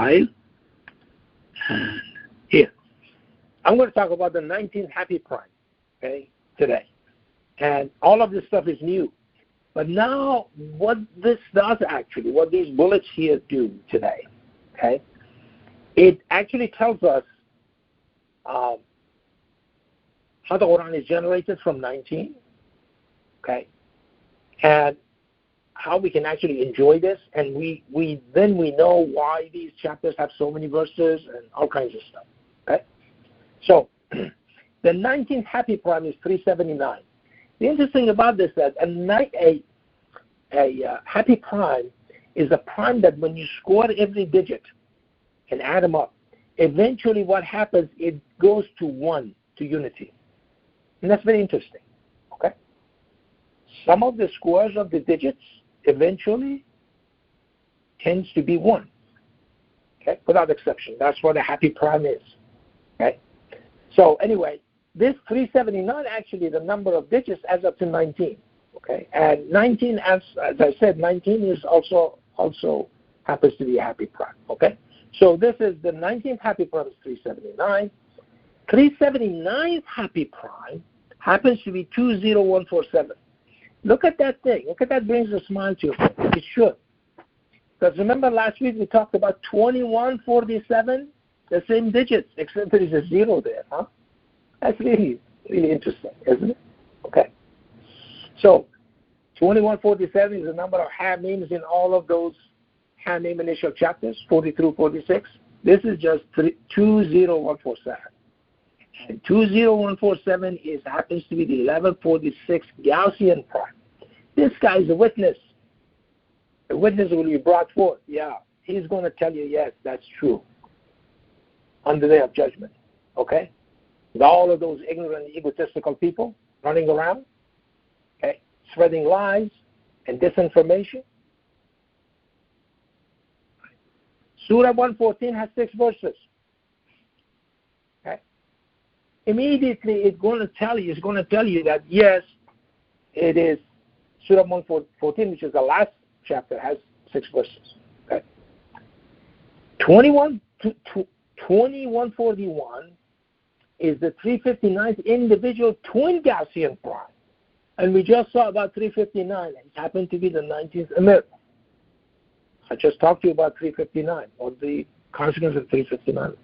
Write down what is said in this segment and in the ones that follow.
File, and here. I'm going to talk about the 19th happy prime, okay, today. And all of this stuff is new. But now, what this does actually, what these bullets here do today, okay, it actually tells us how the Quran is generated from 19, okay, and how we can actually enjoy this, and we know why these chapters have so many verses and all kinds of stuff, okay? So, the 19th happy prime is 379. The interesting about this is that a happy prime is a prime that when you score every digit and add them up, eventually what happens, it goes to 1, to unity. And that's very interesting, okay? Some of the scores of the digits eventually tends to be 1, okay, without exception. That's what a happy prime is, okay? So anyway, this 379 actually the number of digits adds up to 19, okay? And 19, as I said, 19 is also happens to be a happy prime, okay? So this is the 19th happy prime is 379. 379th happy prime happens to be 20147. Look at that thing. Look at that, brings a smile to your face. It should. Because remember last week we talked about 2147, the same digits, except there is a 0 there, huh? That's really, really interesting, isn't it? Okay. So 2147 is the number of Hammems in all of those Hammem initial chapters, 40 through 46. This is just 20147. And 20147 happens to be the 1146 Gaussian prime. This guy is a witness. The witness will be brought forth. Yeah, he's going to tell you, yes, that's true. On the day of judgment. Okay? With all of those ignorant, egotistical people running around, okay, spreading lies and disinformation. Surah 114 has 6 verses. Immediately it's going to tell you that yes, it is Surah 114, which is the last chapter, has 6 verses. Okay. 2141 is the 359th individual twin Gaussian prime. And we just saw about 359. It happened to be the 19th Emirp. I just talked to you about 359, or the consequence of 359.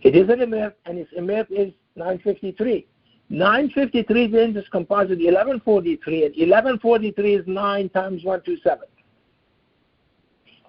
It is an Emirp, and its Emirp is 953. 953 then is composite 1143, and 1143 is 9 times 127.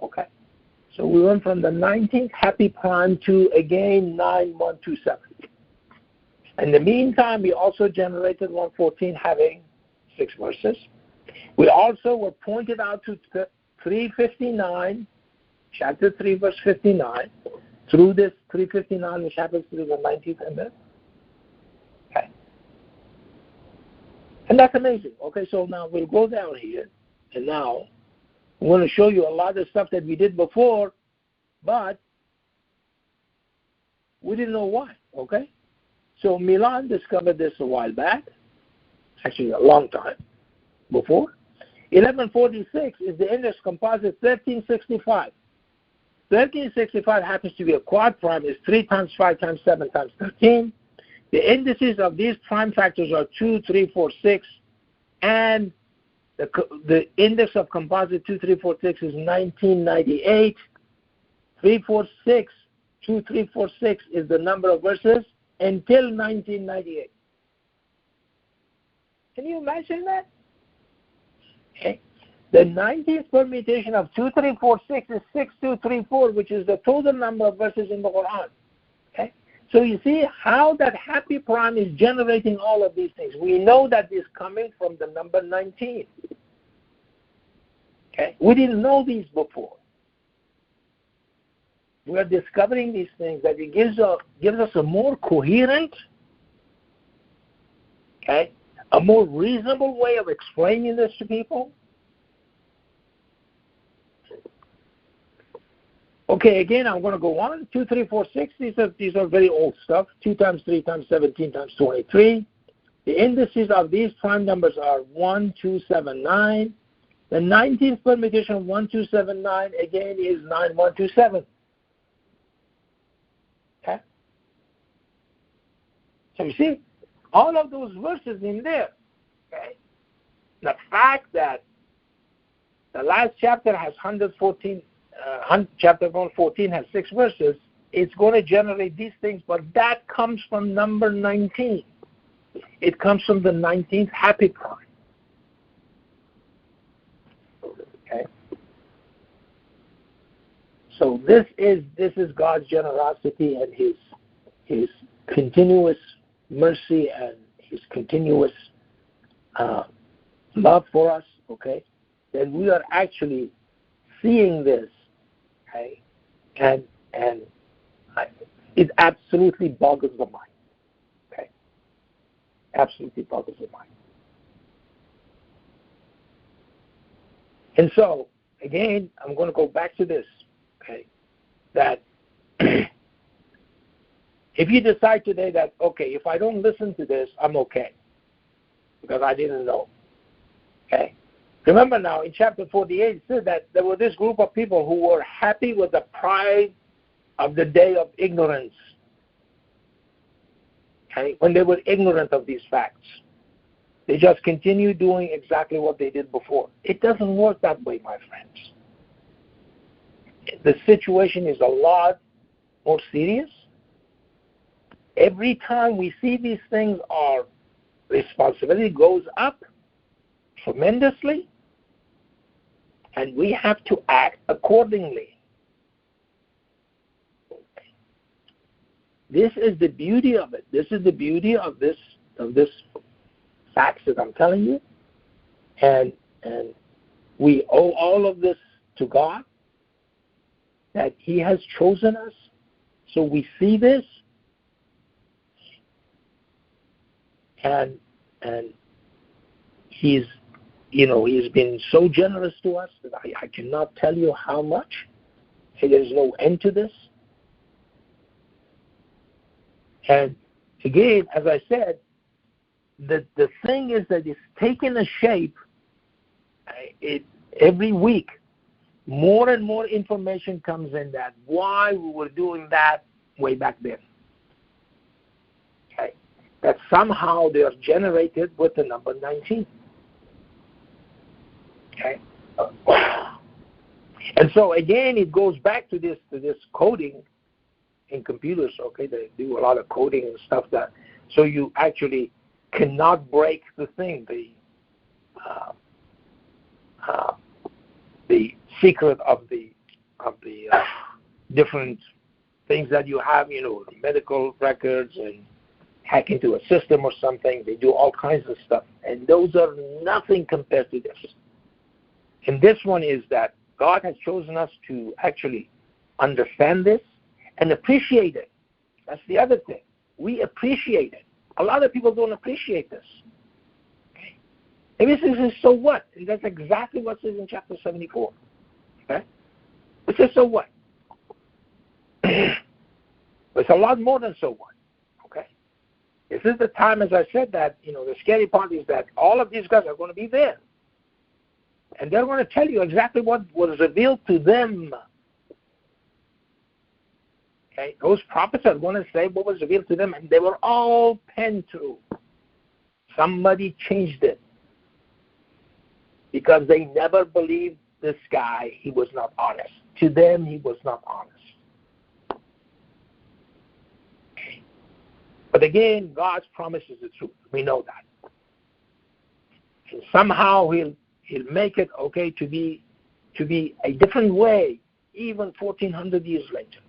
Okay. So we went from the 19th happy prime to, again, 9127. In the meantime, we also generated 114 having 6 verses. We also were pointed out to 359, chapter 3, verse 59, through this 359, which happens to be the 19th Emirp. Okay. And that's amazing. Okay, so now we'll go down here, and now I'm going to show you a lot of stuff that we did before, but we didn't know why, okay? So Milan discovered this a while back, actually a long time before. 1146 is the index composite 1365. 1365 happens to be a quad prime, is 3 times 5 times 7 times 13. The indices of these prime factors are 2, 3, 4, 6, and the index of composite 2, 3, 4, 6 is 1998. 346, 2, 3, 4, 6 is the number of verses until 1998. Can you imagine that? Okay. The 19th permutation of 2, 3, 4, 6 is 6, 2, 3, 4, which is the total number of verses in the Quran. Okay? So you see how that happy prime is generating all of these things. We know that is coming from the number 19. Okay? We didn't know these before. We are discovering these things that it gives us a more coherent, okay, a more reasonable way of explaining this to people. Okay, again, I'm going to go on. 2, 3, 4, 6. These are very old stuff. 2 times 3 times 17 times 23. The indices of these prime numbers are 1, 2, 7, 9. The 19th permutation of 1, 2, 7, 9 again is 9, 1, 2, 7. So you see, all of those verses in there. Okay? The fact that the last chapter has 114, chapter 114 has 6 verses, it's going to generate these things, but that comes from number 19. It comes from the 19th happy prime. Okay? So this is God's generosity and his continuous mercy and his continuous love for us, okay? That we are actually seeing this, okay? And it absolutely boggles the mind, okay? Absolutely boggles the mind. And so, again, I'm going to go back to this, okay? That if you decide today that, okay, if I don't listen to this, I'm okay, because I didn't know, okay? Remember now, in chapter 48, it said that there were this group of people who were happy with the pride of the day of ignorance, okay? When they were ignorant of these facts. They just continue doing exactly what they did before. It doesn't work that way, my friends. The situation is a lot more serious. Every time we see these things, our responsibility goes up tremendously, and we have to act accordingly. This is the beauty of it. This is the beauty of this facts that I'm telling you, and we owe all of this to God, that He has chosen us. So we see this, and He's been so generous to us that I cannot tell you how much. There's no end to this. And again, as I said, the thing is that it's taken a shape. Every week, more and more information comes in that why we were doing that way back then. Okay, that somehow they are generated with the number 19. Okay, and so again, it goes back to this coding in computers. Okay, they do a lot of coding and stuff that so you actually cannot break the thing, the secret of the different things that you have, medical records and hack into a system or something. They do all kinds of stuff, and those are nothing compared to this. And this one is that God has chosen us to actually understand this and appreciate it. That's the other thing. We appreciate it. A lot of people don't appreciate this. Okay? And this is so what? And that's exactly what it says in chapter 74. Okay? It says so what? It's a lot more than so what. Okay? This is the time, as I said, that the scary part is that all of these guys are going to be there. And they're going to tell you exactly what was revealed to them. Okay, those prophets are going to say what was revealed to them, and they were all penned through. Somebody changed it because they never believed this guy. He was not honest. To them, he was not honest. Okay. But again, God's promise is the truth. We know that. And somehow He'll make it okay to be a different way, even 1,400 years later.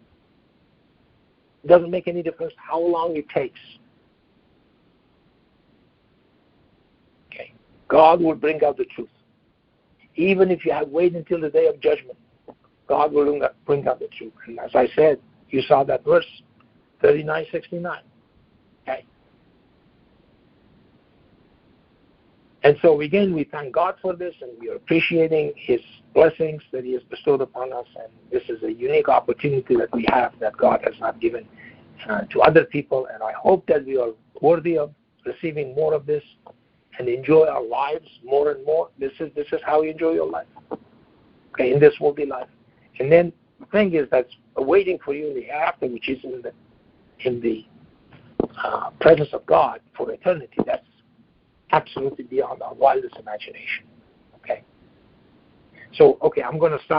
It doesn't make any difference how long it takes. Okay. God will bring out the truth. Even if you have waited until the day of judgment, God will bring out the truth. And as I said, you saw that verse, 39:69. Okay. And so again, we thank God for this, and we are appreciating His blessings that He has bestowed upon us. And this is a unique opportunity that we have that God has not given to other people. And I hope that we are worthy of receiving more of this and enjoy our lives more and more. This is how you enjoy your life. Okay, in this worldly life. And then the thing is that's waiting for you in the hereafter, which is in the presence of God for eternity, that's absolutely beyond our wildest imagination. Okay? So, okay, I'm going to stop.